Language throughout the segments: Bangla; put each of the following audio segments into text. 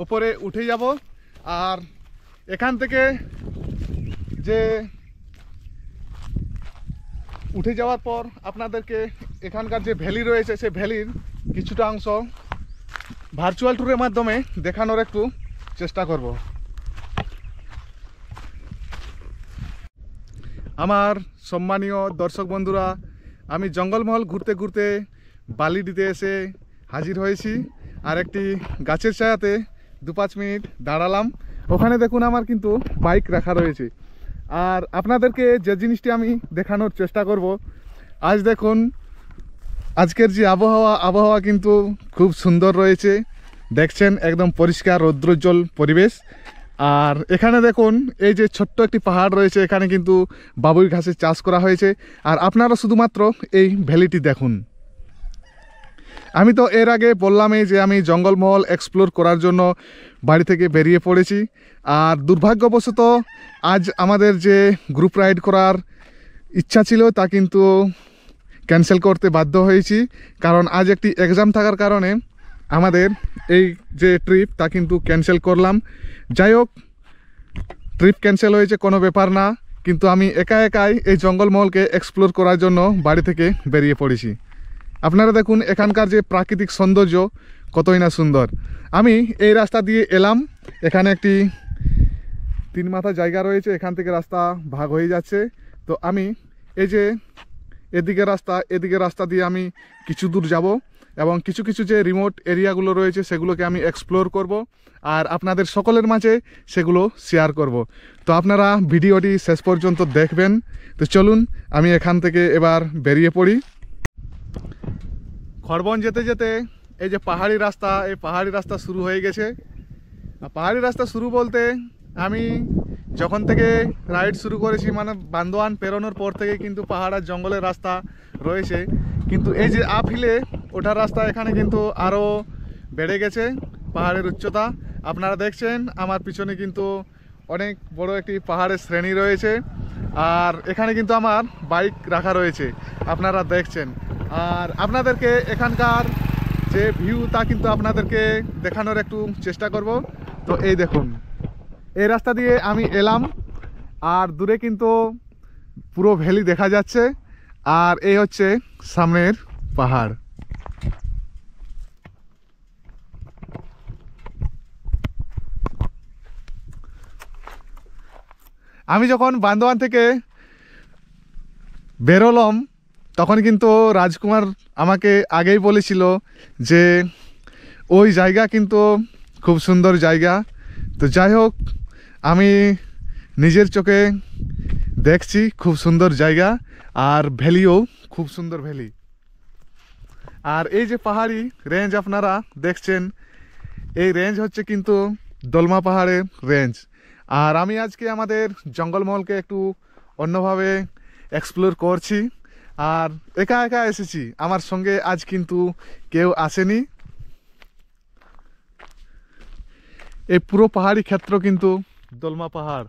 ওপরে উঠে যাব। আর এখান থেকে যে উঠে যাওয়ার পর আপনাদেরকে এখানকার যে ভ্যালি রয়েছে সেই ভ্যালির কিছুটা অংশ ভার্চুয়াল ট্যুরের মাধ্যমে দেখানোর একটু চেষ্টা করব। আমার সম্মানীয় দর্শক বন্ধুরা, আমি জঙ্গলমহল ঘুরতে ঘুরতে বালিডিতে এসে হাজির হয়েছি। আর একটি গাছের ছায়াতে 2-5 মিনিট দাঁড়ালাম। ওখানে দেখুন আমার কিন্তু বাইক রাখা রয়েছে। আর আপনাদেরকে যে জিনিসটি আমি দেখানোর চেষ্টা করব, আজ দেখুন আজকের যে আবহাওয়া কিন্তু খুব সুন্দর রয়েছে। দেখছেন একদম পরিষ্কার রৌদ্রোজ্জ্বল পরিবেশ। আর এখানে দেখুন এই যে ছোট্ট একটি পাহাড় রয়েছে, এখানে কিন্তু বাবুই ঘাসের চাষ করা হয়েছে। আর আপনারা শুধুমাত্র এই ভ্যালিটি দেখুন। আমি তো এর আগে বললামই যে আমি জঙ্গলমহল এক্সপ্লোর করার জন্য বাড়ি থেকে বেরিয়ে পড়েছি। আর দুর্ভাগ্যবশত আজ আমাদের যে গ্রুপ রাইড করার ইচ্ছা ছিল তা কিন্তু ক্যান্সেল করতে বাধ্য হয়েছি, কারণ আজ একটি এক্সাম থাকার কারণে আমাদের এই যে ট্রিপ তা কিন্তু ক্যান্সেল করলাম। যাই হোক, ট্রিপ ক্যান্সেল হয়েছে কোনো ব্যাপার না, কিন্তু আমি একাই এই জঙ্গলমহলকে এক্সপ্লোর করার জন্য বাড়ি থেকে বেরিয়ে পড়েছি। আপনারা দেখুন এখানকার যে প্রাকৃতিক সৌন্দর্য কতই না সুন্দর। আমি এই রাস্তা দিয়ে এলাম, এখানে একটি 3 মাথা জায়গা রয়েছে, এখান থেকে রাস্তা ভাগ হয়ে যাচ্ছে। তো আমি এই যে এদিকে রাস্তা দিয়ে আমি কিছু দূর যাব এবং কিছু যে রিমোট এরিয়াগুলো রয়েছে সেগুলোকে আমি এক্সপ্লোর করব আর আপনাদের সকলের মাঝে সেগুলো শেয়ার করব। তো আপনারা ভিডিওটি শেষ পর্যন্ত দেখবেন। তো চলুন আমি এখান থেকে এবার বেরিয়ে পড়ি। খড়বন যেতে যেতে এই যে পাহাড়ি রাস্তা, এই পাহাড়ি রাস্তা শুরু হয়ে গেছে। পাহাড়ি রাস্তা শুরু বলতে আমি যখন থেকে রাইড শুরু করেছি, মানে বান্দোয়ান পেরোনোর পর থেকে কিন্তু পাহাড় আর জঙ্গলের রাস্তা রয়েছে, কিন্তু এই যে আপ হিলে ওঠার রাস্তা এখানে কিন্তু আরও বেড়ে গেছে পাহাড়ের উচ্চতা। আপনারা দেখছেন আমার পিছনে কিন্তু অনেক বড় একটি পাহাড়ের শ্রেণী রয়েছে। আর এখানে কিন্তু আমার বাইক রাখা রয়েছে, আপনারা দেখছেন। আর আপনাদেরকে এখানকার যে ভিউ তা কিন্তু আপনাদেরকে দেখানোর একটু চেষ্টা করব। তো এই দেখুন এই রাস্তা দিয়ে আমি এলাম, আর দূরে কিন্তু পুরো ভ্যালি দেখা যাচ্ছে। আর এই হচ্ছে সামনের পাহাড়। আমি যখন বান্দোয়ান থেকে বেরোলাম তখন কিন্তু রাজকুমার আমাকে আগেই বলেছিল যে ওই জায়গা কিন্তু খুব সুন্দর জায়গা। তো যাই হোক, আমি নিজের চোখে দেখছি খুব সুন্দর জায়গা, আর ভ্যালিও খুব সুন্দর ভ্যালি। আর এই যে পাহাড়ি রেঞ্জ আপনারা দেখছেন, এই রেঞ্জ হচ্ছে কিন্তু দোলমা পাহাড়ের রেঞ্জ। আর আমি আজকে আমাদের জঙ্গলমহলকে একটু অন্যভাবে এক্সপ্লোর করছি। আর একা এসেছি, আমার সঙ্গে আজ কিন্তু কেউ আসেনি। এই পুরো পাহাড়ি ক্ষেত্র কিন্তু দোলমা পাহাড়।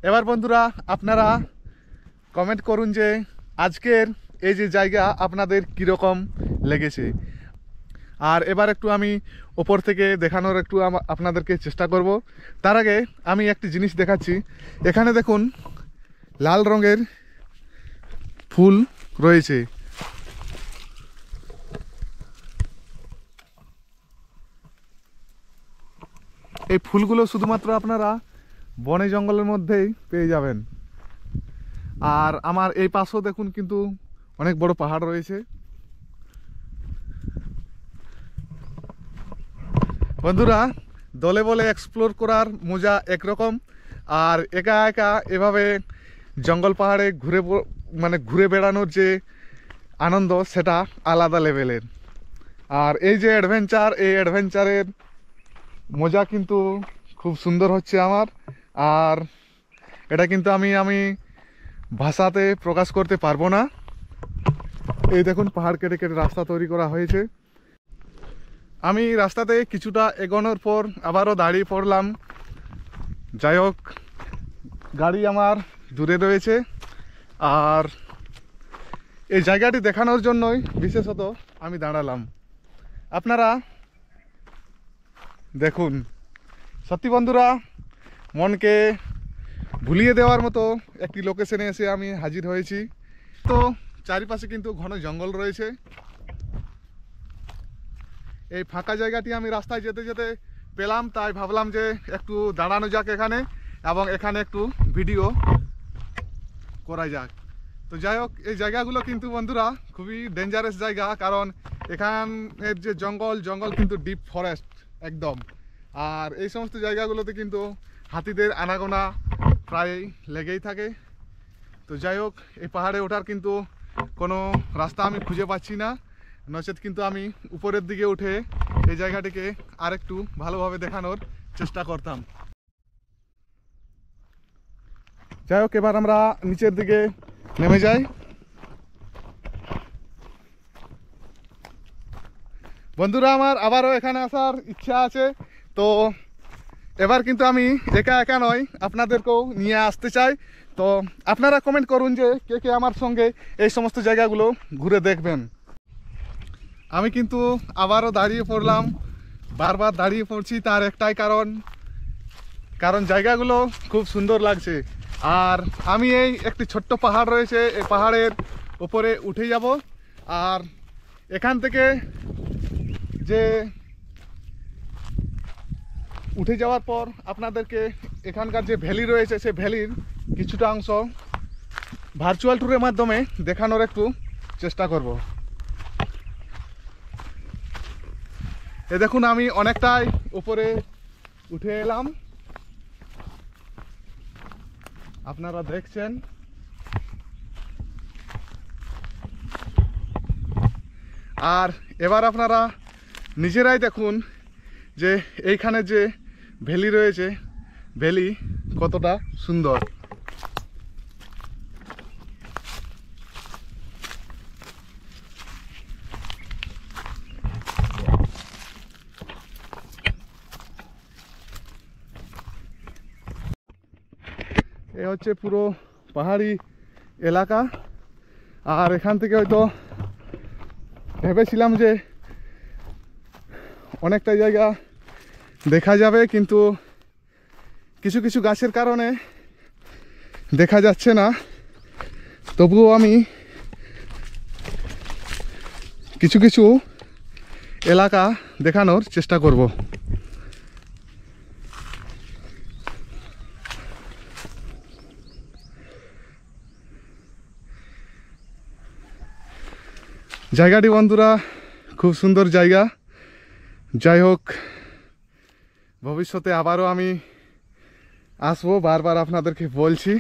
এবার বন্ধুরা আপনারা কমেন্ট করুন যে আজকের এই যে জায়গা আপনাদের কীরকম লেগেছে। আর এবার একটু আমি ওপর থেকে দেখানোর একটু আপনাদেরকে চেষ্টা করব। তার আগে আমি একটি জিনিস দেখাচ্ছি। এখানে দেখুন লাল রঙের ফুল রয়েছে। এই ফুলগুলো শুধুমাত্র আপনারা বনে জঙ্গলের মধ্যেই পেয়ে যাবেন। আর আমার এই পাশেও দেখুন কিন্তু অনেক বড় পাহাড় রয়েছে। বন্ধুরা, দলে বলে এক্সপ্লোর করার মজা একরকম, আর একা এভাবে জঙ্গল পাহাড়ে ঘুরে বেড়ানোর যে আনন্দ সেটা আলাদা লেভেলের। আর এই যে অ্যাডভেঞ্চার, এই অ্যাডভেঞ্চারের মজা কিন্তু খুব সুন্দর হচ্ছে আমার। আর এটা কিন্তু আমি ভাষাতে প্রকাশ করতে পারবো না। এই দেখুন পাহাড় কেটে রাস্তা তৈরি করা হয়েছে। আমি রাস্তাতে কিছুটা এগোনোর পর আবারও দাঁড়িয়ে পড়লাম। যাই হোক, গাড়ি আমার দূরে রয়েছে। আর এই জায়গাটি দেখানোর জন্যই বিশেষত আমি দাঁড়ালাম। আপনারা দেখুন, সত্যি বন্ধুরা মনকে ভুলিয়ে দেওয়ার মতো একটি লোকেশনে এসে আমি হাজির হয়েছি। তো চারিপাশে কিন্তু ঘন জঙ্গল রয়েছে। এই ফাঁকা জায়গাটি আমি রাস্তায় যেতে যেতে পেলাম, তাই ভাবলাম যে একটু দাঁড়ানো যাক এখানে এবং এখানে একটু ভিডিও করা যাক। তো যাই হোক, এই জায়গাগুলো কিন্তু বন্ধুরা খুবই ডেঞ্জারাস জায়গা, কারণ এখানের যে জঙ্গল কিন্তু ডিপ ফরেস্ট একদম। আর এই সমস্ত জায়গাগুলোতে কিন্তু হাতিদের আনাগোনা প্রায় লেগেই থাকে। তো যাই হোক, এই পাহাড়ে ওঠার কিন্তু কোনো রাস্তা আমি খুঁজে পাচ্ছি না, নচেত কিন্তু আমি উপরের দিকে উঠে এই জায়গাটিকে আরেকটু ভালোভাবে দেখানোর চেষ্টা করতাম। যাই হোক, এবার আমরা নিচের দিকে নেমে যাই। বন্ধুরা আমার আবারও এখানে আসার ইচ্ছা আছে, তো এবার কিন্তু আমি একা একা নয়, আপনাদেরকেও নিয়ে আসতে চাই। তো আপনারা কমেন্ট করুন যে কে কে আমার সঙ্গে এই সমস্ত জায়গাগুলো ঘুরে দেখবেন। আমি কিন্তু আবারও দাঁড়িয়ে পড়লাম, বারবার দাঁড়িয়ে পড়ছি, তার একটাই কারণ জায়গাগুলো খুব সুন্দর লাগছে। আর আমি এই একটি ছোট্ট পাহাড় রয়েছে, এই পাহাড়ের উপরে উঠে যাব। আর এখান থেকে যে উঠে যাওয়ার পর আপনাদেরকে এখানকার যে ভ্যালি রয়েছে সেই ভ্যালির কিছুটা অংশ ভার্চুয়াল ট্যুরের মাধ্যমে দেখানোর একটু চেষ্টা করব। এ দেখুন, আমি অনেকটাই উপরে উঠে এলাম, আপনারা দেখছেন। আর এবার আপনারা নিজেরাই দেখুন যে এইখানে যে ভ্যালি রয়েছে, ভ্যালি কতটা সুন্দর। এ হচ্ছে পুরো পাহাড়ি এলাকা। আর এখান থেকে হয়তো ভেবেছিলাম যে অনেকটা জায়গা দেখা যাবে, কিন্তু কিছু কিছু গাছের কারণে দেখা যাচ্ছে না। তবুও আমি কিছু কিছু এলাকা দেখানোর চেষ্টা করব। জায়গাটি বন্ধুরা খুব সুন্দর জায়গা। যাই হোক, ভবিষ্যতে আবারও আমি আসবো, বারবার আপনাদেরকে বলছি।